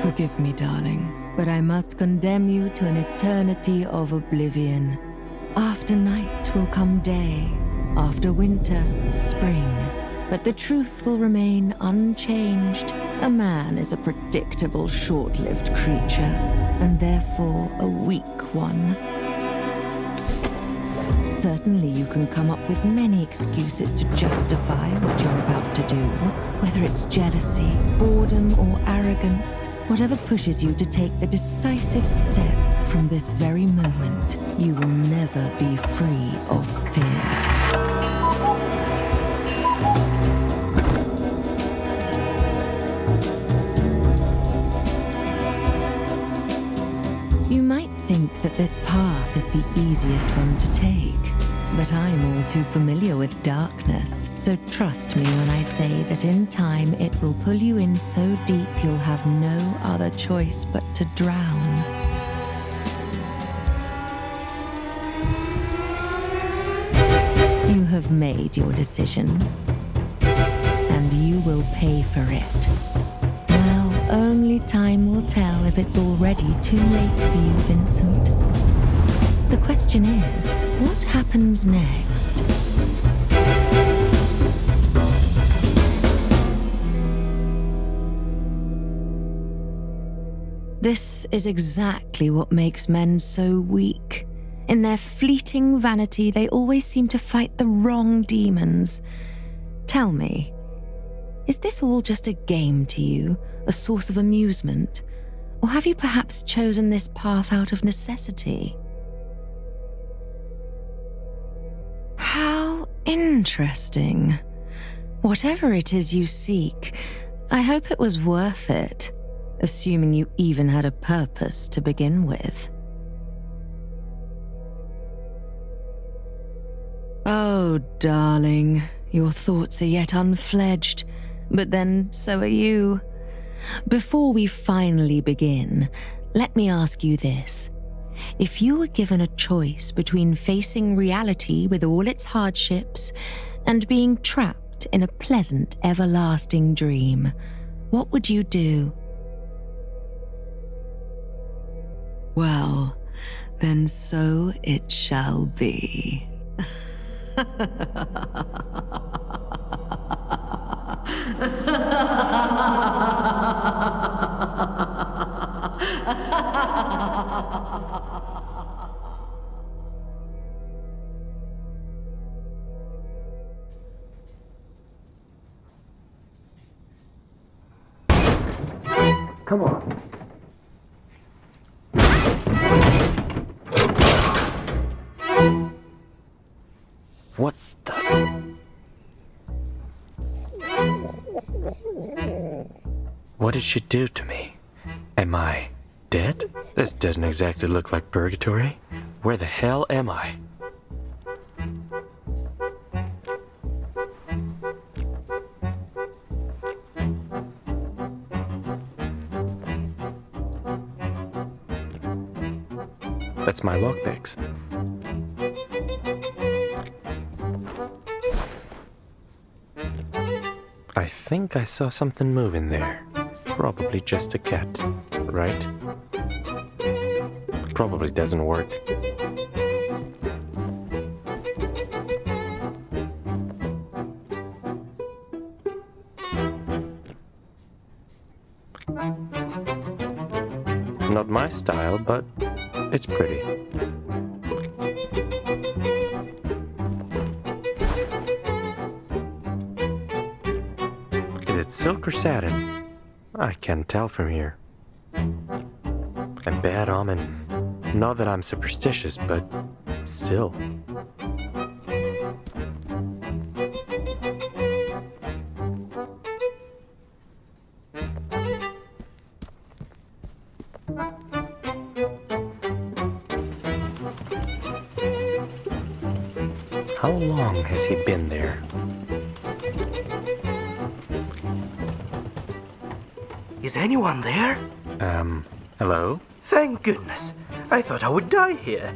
Forgive me, darling, but I must condemn you to an eternity of oblivion. After night will come day, after winter, spring. But the truth will remain unchanged. A man is a predictable, short-lived creature, and therefore a weak one. Certainly you can come up with many excuses to justify what you're about to do. Whether it's jealousy, boredom, or arrogance, whatever pushes you to take the decisive step from this very moment, you will never be free of fear. You might think that this path is the easiest one to take, but I'm all too familiar with darkness, so trust me when I say that in time it will pull you in so deep you'll have no other choice but to drown. You have made your decision, and you will pay for it. Only time will tell if it's already too late for you, Vincent. The question is, what happens next? This is exactly what makes men so weak. In their fleeting vanity, they always seem to fight the wrong demons. Tell me, is this all just a game to you, a source of amusement? Or have you perhaps chosen this path out of necessity? How interesting. Whatever it is you seek, I hope it was worth it, assuming you even had a purpose to begin with. Oh, darling, your thoughts are yet unfledged. But then so are you. Before we finally begin, let me ask you this. If you were given a choice between facing reality with all its hardships and being trapped in a pleasant, everlasting dream, what would you do? Well, then so it shall be. Come on. What the? What did she do to me? Am I dead? This doesn't exactly look like purgatory. Where the hell am I? That's my lockpicks. I think I saw something moving there. Probably just a cat, right? Probably doesn't work. Not my style, but it's pretty. Is it silk or satin? I can't tell from here. A bad omen. Not that I'm superstitious, but still. How long has he been there? Is anyone there? Hello? Thank goodness. I thought I would die here.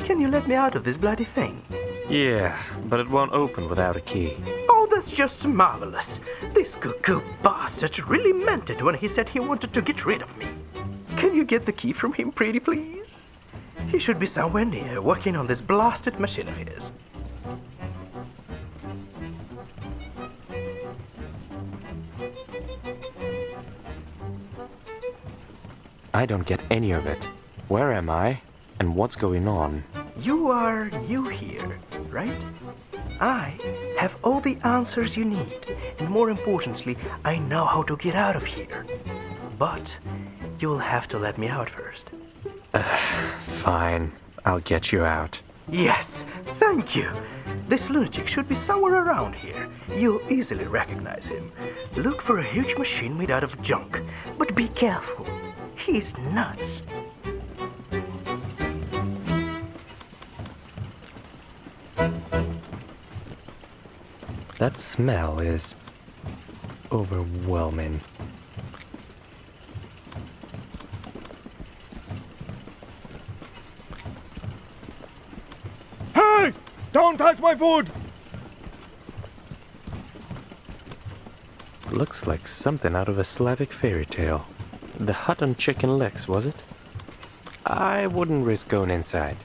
Can you let me out of this bloody thing? Yeah, but it won't open without a key. Oh, that's just marvelous. This cuckoo bastard really meant it when he said he wanted to get rid of me. Can you get the key from him, pretty please? He should be somewhere near, working on this blasted machine of his. I don't get any of it. Where am I? And what's going on? You are new here, right? I have all the answers you need, and more importantly, I know how to get out of here. But you'll have to let me out first. Fine, I'll get you out. Yes, thank you. This lunatic should be somewhere around here. You'll easily recognize him. Look for a huge machine made out of junk, but be careful. He's nuts. That smell is overwhelming. Hey! Don't touch my food! Looks like something out of a Slavic fairy tale. The hut on chicken legs, was it? I wouldn't risk going inside.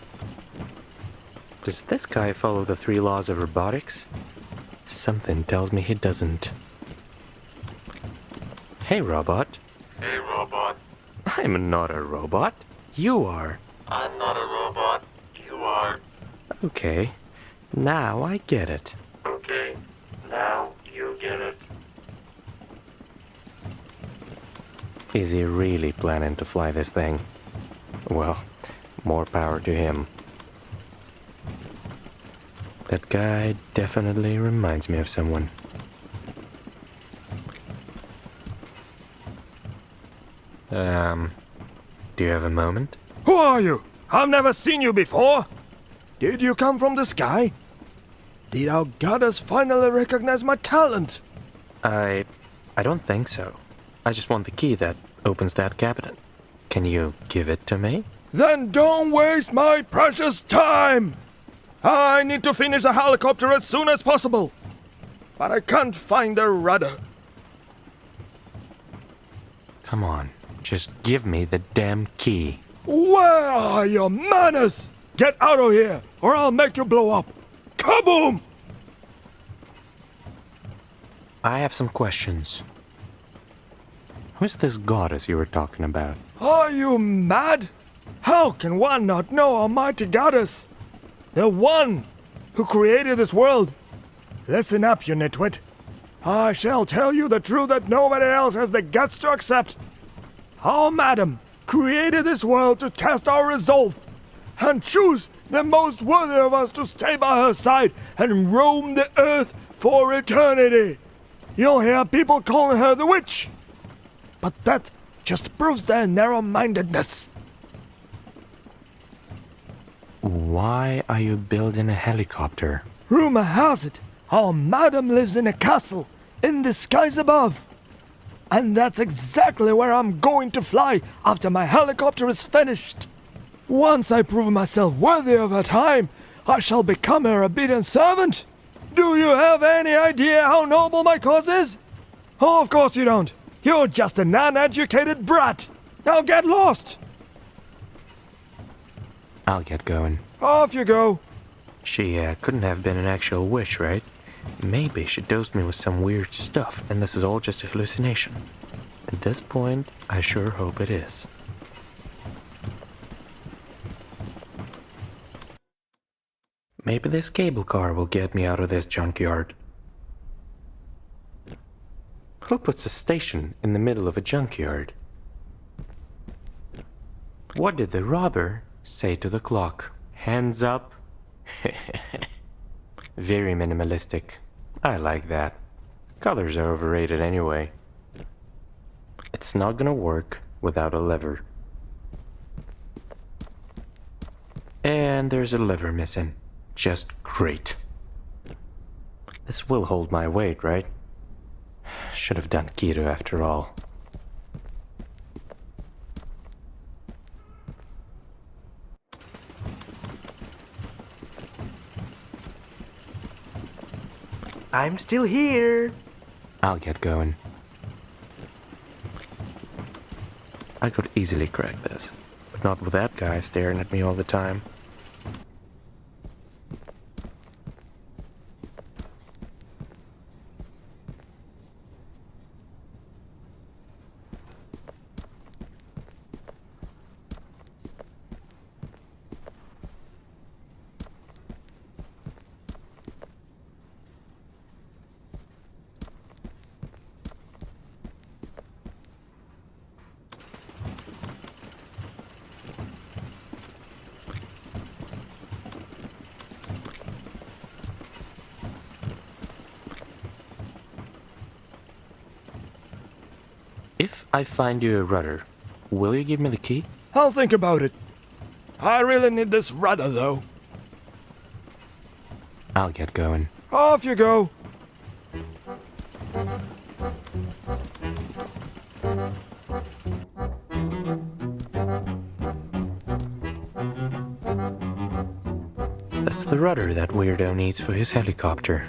Does this guy follow the 3 laws of robotics? Something tells me he doesn't. Hey, robot. Hey, robot. I'm not a robot. You are. I'm not a robot. You are. Okay, now I get it. Okay, now you get it. Is he really planning to fly this thing? Well, more power to him. That guy definitely reminds me of someone. Do you have a moment? Who are you? I've never seen you before. Did you come from the sky? Did our goddess finally recognize my talent? I don't think so. I just want the key that opens that cabinet. Can you give it to me? Then don't waste my precious time! I need to finish the helicopter as soon as possible. But I can't find the rudder. Come on, just give me the damn key. Where are your manners? Get out of here, or I'll make you blow up. Kaboom! I have some questions. Who's this goddess you were talking about? Are you mad? How can one not know Almighty Goddess? The one who created this world. Listen up, you nitwit. I shall tell you the truth that nobody else has the guts to accept. Our madam created this world to test our resolve and choose the most worthy of us to stay by her side and roam the earth for eternity. You'll hear people calling her the witch. But that just proves their narrow-mindedness. Why are you building a helicopter? Rumor has it, our madam lives in a castle in the skies above. And that's exactly where I'm going to fly after my helicopter is finished. Once I prove myself worthy of her time, I shall become her obedient servant. Do you have any idea how noble my cause is? Oh, of course you don't. You're just an uneducated brat. Now get lost. I'll get going. Off you go. She couldn't have been an actual witch, right? Maybe she dosed me with some weird stuff, and this is all just a hallucination. At this point, I sure hope it is. Maybe this cable car will get me out of this junkyard. Who puts a station in the middle of a junkyard? What did the robber say to the clock? Hands up? Very minimalistic. I like that. Colors are overrated anyway. It's not gonna work without a lever. And there's a lever missing. Just great. This will hold my weight, right? Should have done keto after all. I'm still here. I'll get going. I could easily crack this, but not with that guy staring at me all the time. If I find you a rudder, will you give me the key? I'll think about it. I really need this rudder, though. I'll get going. Off you go. That's the rudder that weirdo needs for his helicopter.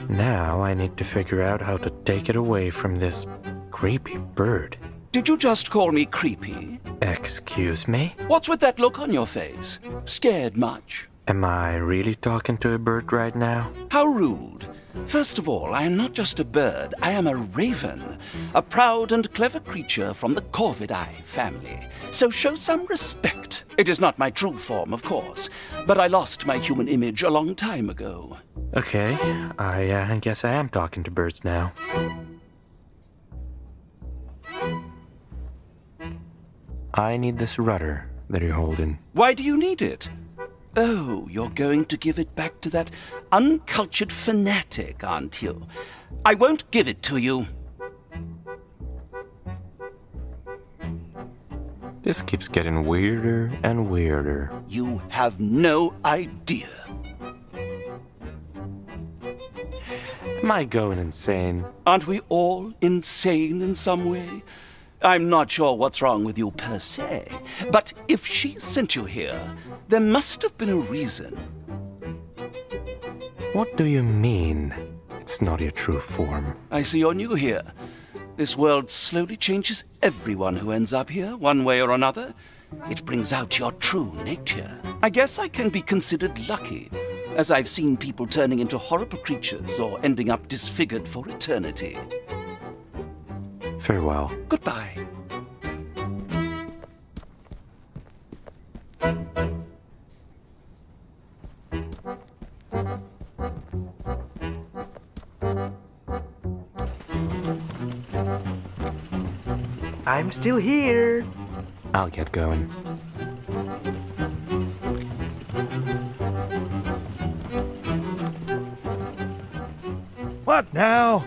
Now I need to figure out how to take it away from this creepy bird. Did you just call me creepy? Excuse me? What's with that look on your face? Scared much? Am I really talking to a bird right now? How rude. First of all, I am not just a bird, I am a raven, a proud and clever creature from the Corvidae family. So show some respect. It is not my true form, of course, but I lost my human image a long time ago. Okay, I guess I am talking to birds now. I need this rudder that you're holding. Why do you need it? Oh, you're going to give it back to that uncultured fanatic, aren't you? I won't give it to you. This keeps getting weirder and weirder. You have no idea. Am I going insane? Aren't we all insane in some way? I'm not sure what's wrong with you per se, but if she sent you here, there must have been a reason. What do you mean? It's not your true form. I see you're new here. This world slowly changes everyone who ends up here, one way or another. It brings out your true nature. I guess I can be considered lucky, as I've seen people turning into horrible creatures or ending up disfigured for eternity. Farewell. Goodbye. I'm still here. I'll get going. What now?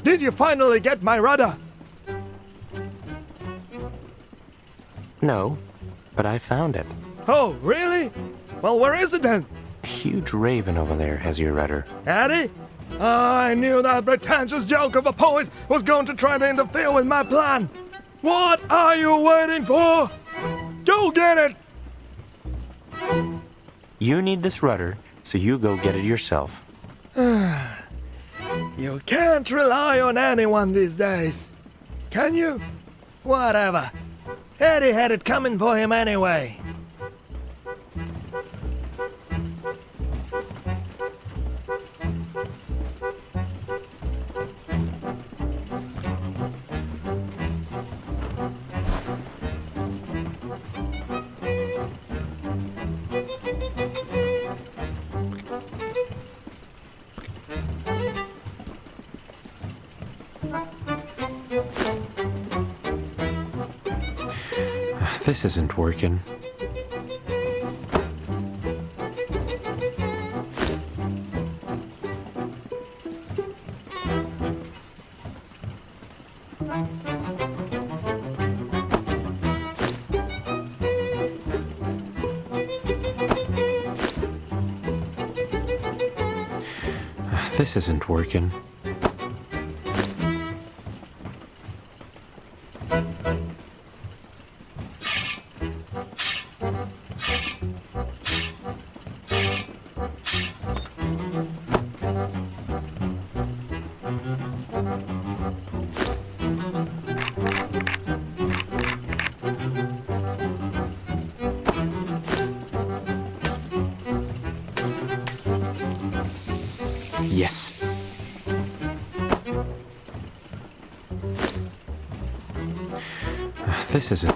Did you finally get my rudder? No, but I found it. Oh, really? Well, where is it then? A huge raven over there has your rudder. Eddie? I knew that pretentious joke of a poet was going to try to interfere with my plan. What are you waiting for? Go get it! You need this rudder, so you go get it yourself. You can't rely on anyone these days. Can you? Whatever. Eddie had it coming for him anyway. This isn't working. This isn't working. Yes. This isn't.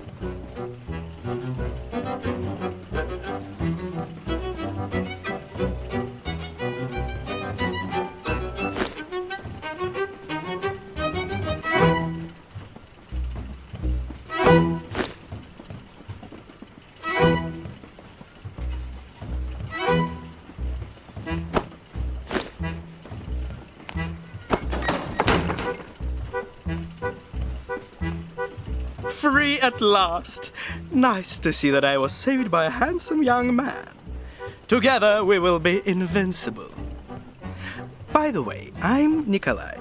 Free at last! Nice to see that I was saved by a handsome young man. Together we will be invincible. By the way, I'm Nikolai,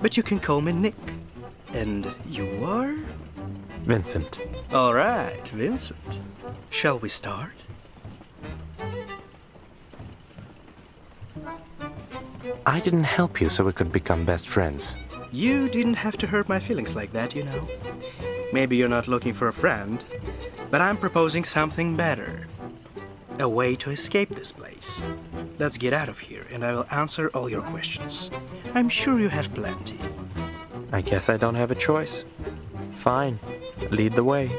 but you can call me Nick. And you are? Vincent. All right, Vincent. Shall we start? I didn't help you so we could become best friends. You didn't have to hurt my feelings like that, you know. Maybe you're not looking for a friend, but I'm proposing something better. A way to escape this place. Let's get out of here and I will answer all your questions. I'm sure you have plenty. I guess I don't have a choice. Fine. Lead the way.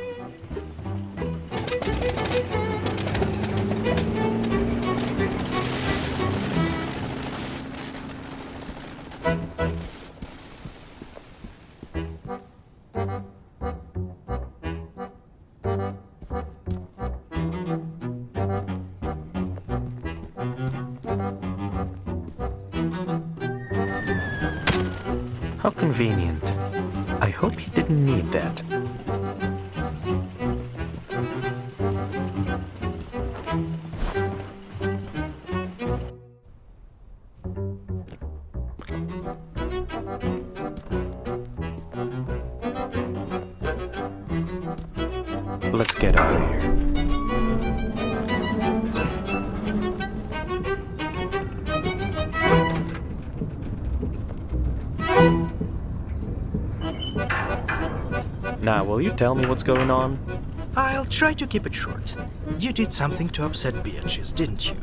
How convenient. I hope he didn't need that. Let's get out of here. Now, will you tell me what's going on? I'll try to keep it short. You did something to upset Beatrice, didn't you?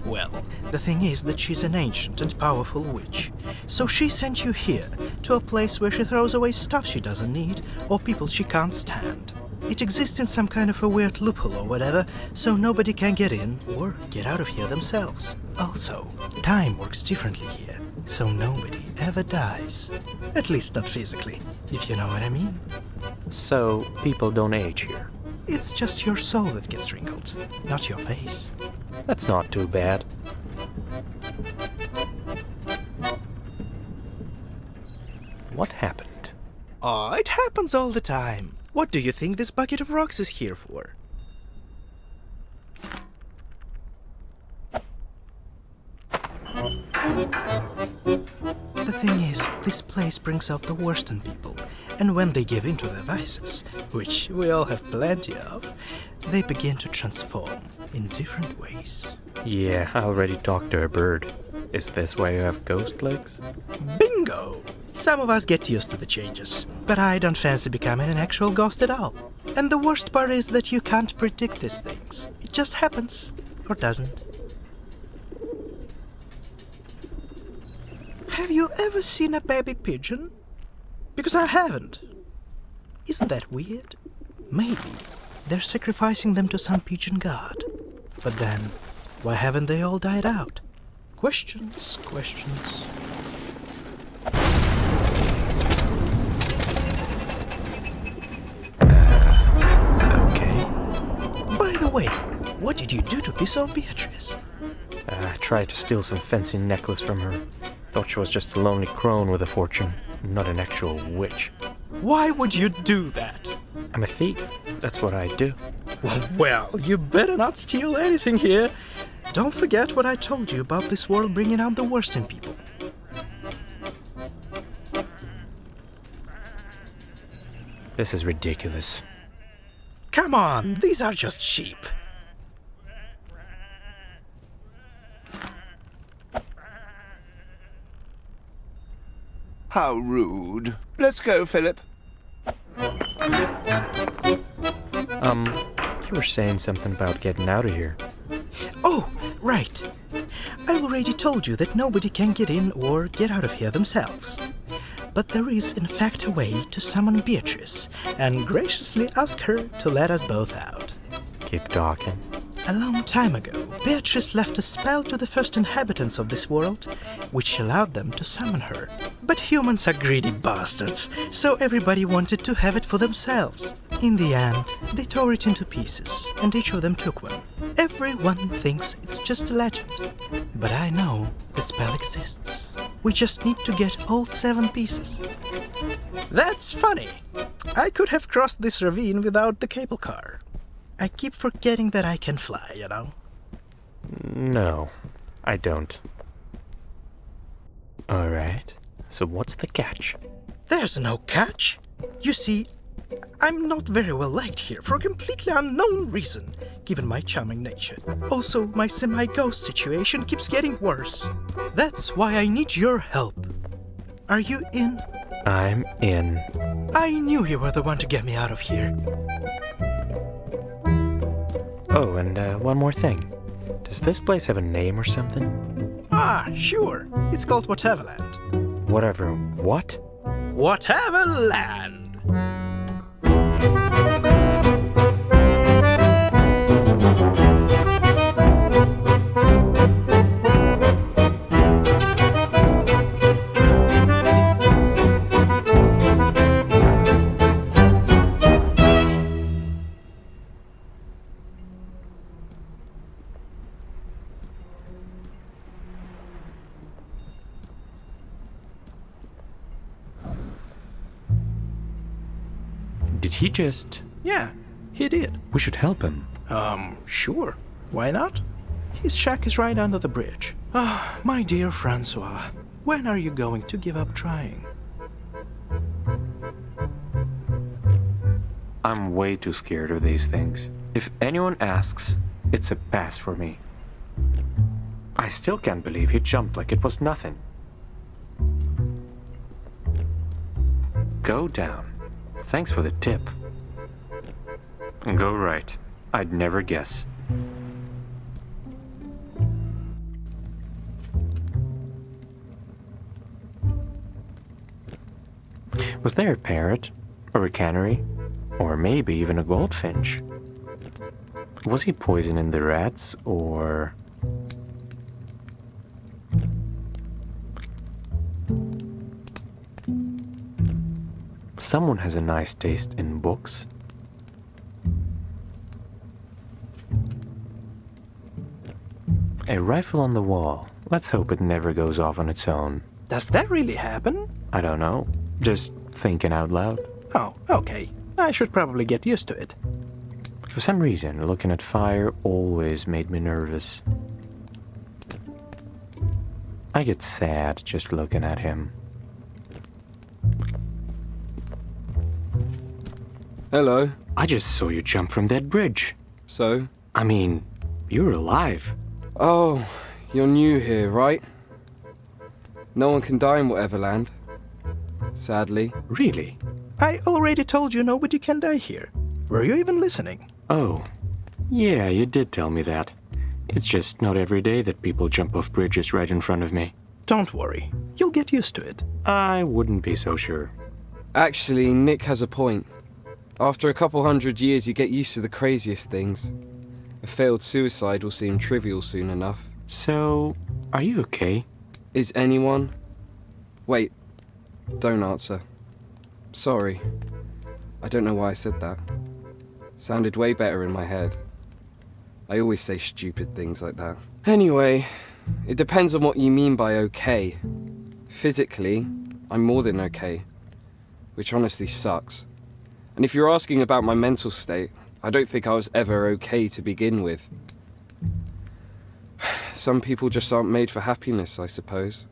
Well, the thing is that she's an ancient and powerful witch. So she sent you here, to a place where she throws away stuff she doesn't need, or people she can't stand. It exists in some kind of a weird loophole or whatever, so nobody can get in or get out of here themselves. Also, time works differently here, so nobody ever dies. At least not physically, if you know what I mean. So, people don't age here. It's just your soul that gets wrinkled, not your face. That's not too bad. What happened? Oh, it happens all the time. What do you think this bucket of rocks is here for? The thing is, this place brings out the worst in people, and when they give in to their vices, which we all have plenty of, they begin to transform in different ways. Yeah, I already talked to a bird. Is this why you have ghost legs? Bingo! Some of us get used to the changes, but I don't fancy becoming an actual ghost at all. And the worst part is that you can't predict these things. It just happens, or doesn't. Have you ever seen a baby pigeon? Because I haven't. Isn't that weird? Maybe they're sacrificing them to some pigeon god. But then, why haven't they all died out? Questions, questions. Okay. By the way, what did you do to piss off Beatrice? I tried to steal some fancy necklace from her. Thought she was just a lonely crone with a fortune, not an actual witch. Why would you do that? I'm a thief. That's what I do. Well, you better not steal anything here. Don't forget what I told you about this world bringing out the worst in people. This is ridiculous. Come on, these are just sheep. How rude. Let's go, Philip. You were saying something about getting out of here. Oh, right. I already told you that nobody can get in or get out of here themselves. But there is in fact a way to summon Beatrice and graciously ask her to let us both out. Keep talking. A long time ago, Beatrice left a spell to the first inhabitants of this world, which allowed them to summon her. But humans are greedy bastards, so everybody wanted to have it for themselves. In the end, they tore it into pieces, and each of them took one. Everyone thinks it's just a legend. But I know the spell exists. We just need to get all 7 pieces. That's funny! I could have crossed this ravine without the cable car. I keep forgetting that I can fly, you know? No, I don't. Alright, so what's the catch? There's no catch. You see, I'm not very well liked here for a completely unknown reason, given my charming nature. Also, my semi-ghost situation keeps getting worse. That's why I need your help. Are you in? I'm in. I knew you were the one to get me out of here. Oh, and one more thing. Does this place have a name or something? Ah, sure. It's called Whateverland. Whatever. What? Whateverland! Did he just... Yeah, he did. We should help him. Sure. Why not? His shack is right under the bridge. Ah, my dear Francois, when are you going to give up trying? I'm way too scared of these things. If anyone asks, it's a pass for me. I still can't believe he jumped like it was nothing. Go down. Thanks for the tip. Go right. I'd never guess. Was there a parrot? Or a canary? Or maybe even a goldfinch? Was he poisoning the rats, or... Someone has a nice taste in books. A rifle on the wall. Let's hope it never goes off on its own. Does that really happen? I don't know. Just thinking out loud. Oh, okay. I should probably get used to it. For some reason, looking at fire always made me nervous. I get sad just looking at him. Hello. I just saw you jump from that bridge. So? I mean, you're alive. Oh, you're new here, right? No one can die in Whateverland. Sadly. Really? I already told you nobody can die here. Were you even listening? Oh, yeah, you did tell me that. It's just not every day that people jump off bridges right in front of me. Don't worry. You'll get used to it. I wouldn't be so sure. Actually, Nick has a point. After a couple 100 years, you get used to the craziest things. A failed suicide will seem trivial soon enough. So, are you okay? Is anyone? Wait, don't answer. Sorry. I don't know why I said that. Sounded way better in my head. I always say stupid things like that. Anyway, it depends on what you mean by okay. Physically, I'm more than okay, which honestly sucks. And if you're asking about my mental state, I don't think I was ever okay to begin with. Some people just aren't made for happiness, I suppose.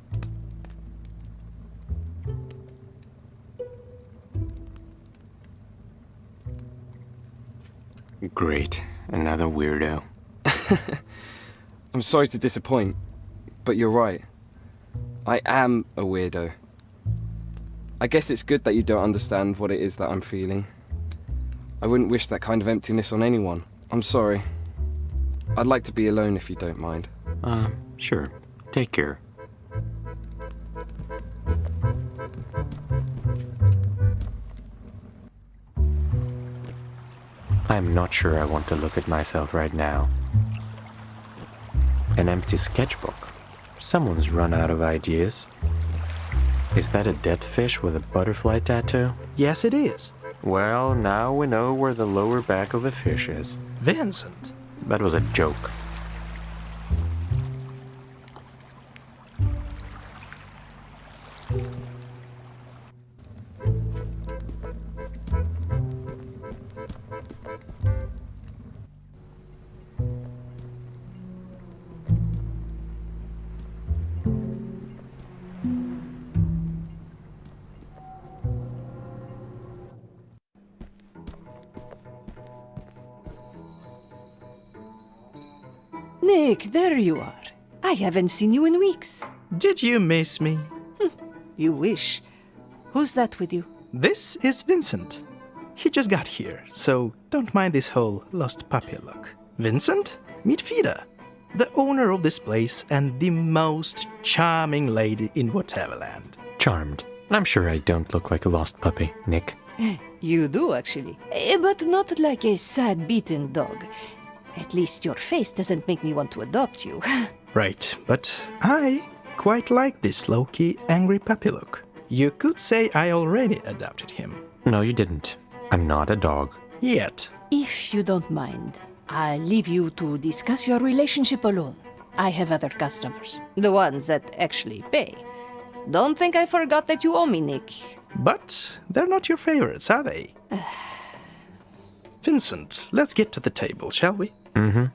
Great. Another weirdo. I'm sorry to disappoint, but you're right. I am a weirdo. I guess it's good that you don't understand what it is that I'm feeling. I wouldn't wish that kind of emptiness on anyone. I'm sorry. I'd like to be alone if you don't mind. Sure. Take care. I'm not sure I want to look at myself right now. An empty sketchbook. Someone's run out of ideas. Is that a dead fish with a butterfly tattoo? Yes, it is. Well, now we know where the lower back of a fish is. Vincent. That was a joke. Nick, there you are. I haven't seen you in weeks. Did you miss me? You wish. Who's that with you? This is Vincent. He just got here, so don't mind this whole lost puppy look. Vincent, meet Fida, the owner of this place and the most charming lady in Whateverland. Charmed. I'm sure I don't look like a lost puppy, Nick. You do, actually. But not like a sad, beaten dog. At least your face doesn't make me want to adopt you. Right, but I quite like this low-key, angry puppy look. You could say I already adopted him. No, you didn't. I'm not a dog. Yet. If you don't mind, I'll leave you to discuss your relationship alone. I have other customers. The ones that actually pay. Don't think I forgot that you owe me, Nick. But they're not your favorites, are they? Vincent, let's get to the table, shall we? Mm-hmm.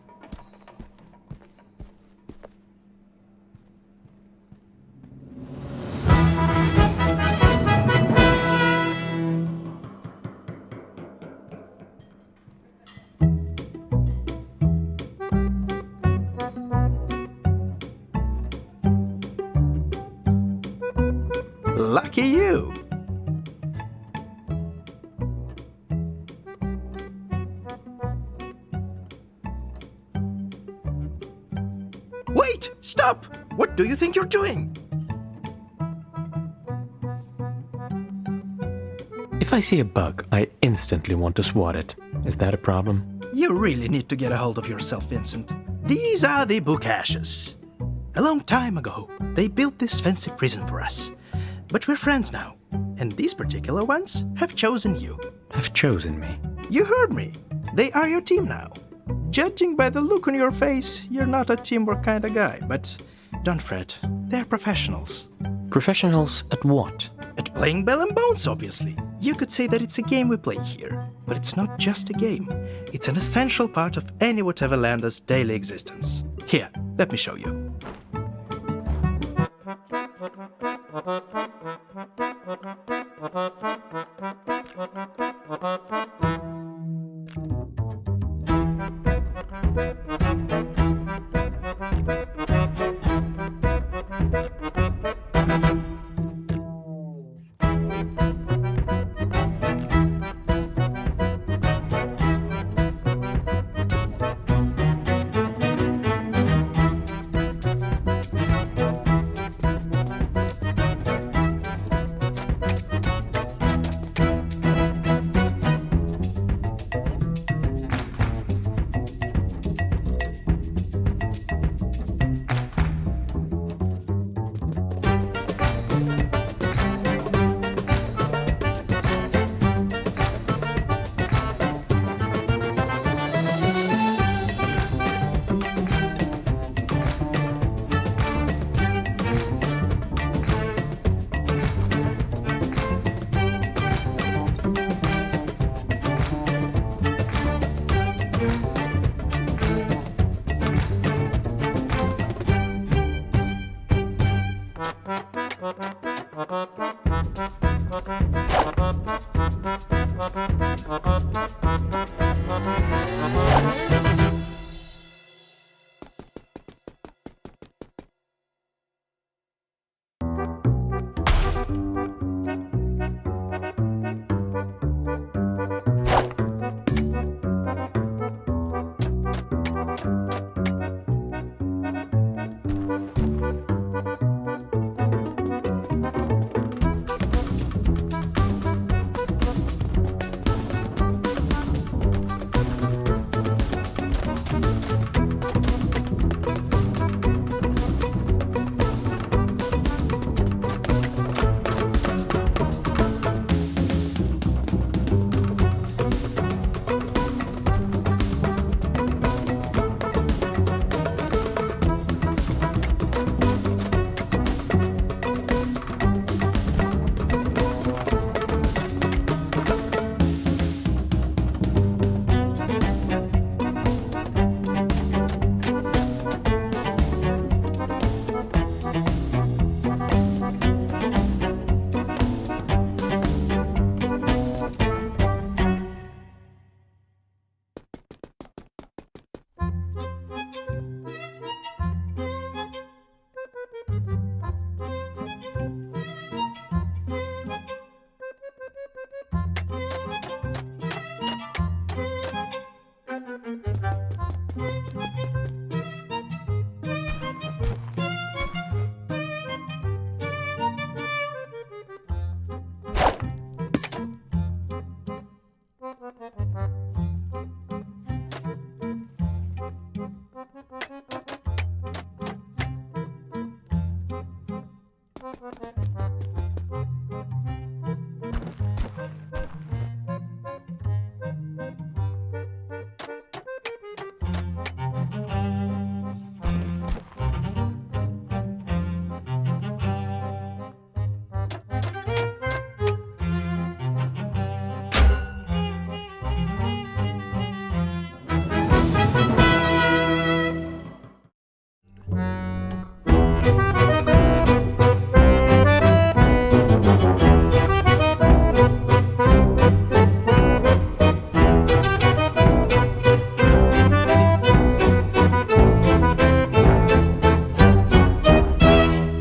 Lucky you! Wait! Stop! What do you think you're doing? If I see a bug, I instantly want to swat it. Is that a problem? You really need to get a hold of yourself, Vincent. These are the book ashes. A long time ago, they built this fancy prison for us. But we're friends now, and these particular ones have chosen you. Have chosen me. You heard me. They are your team now. Judging by the look on your face, you're not a teamwork kind of guy, but don't fret. They're professionals. Professionals at what? At playing Bell and Bones, obviously. You could say that it's a game we play here, but it's not just a game. It's an essential part of any Whateverlander's daily existence. Here, let me show you.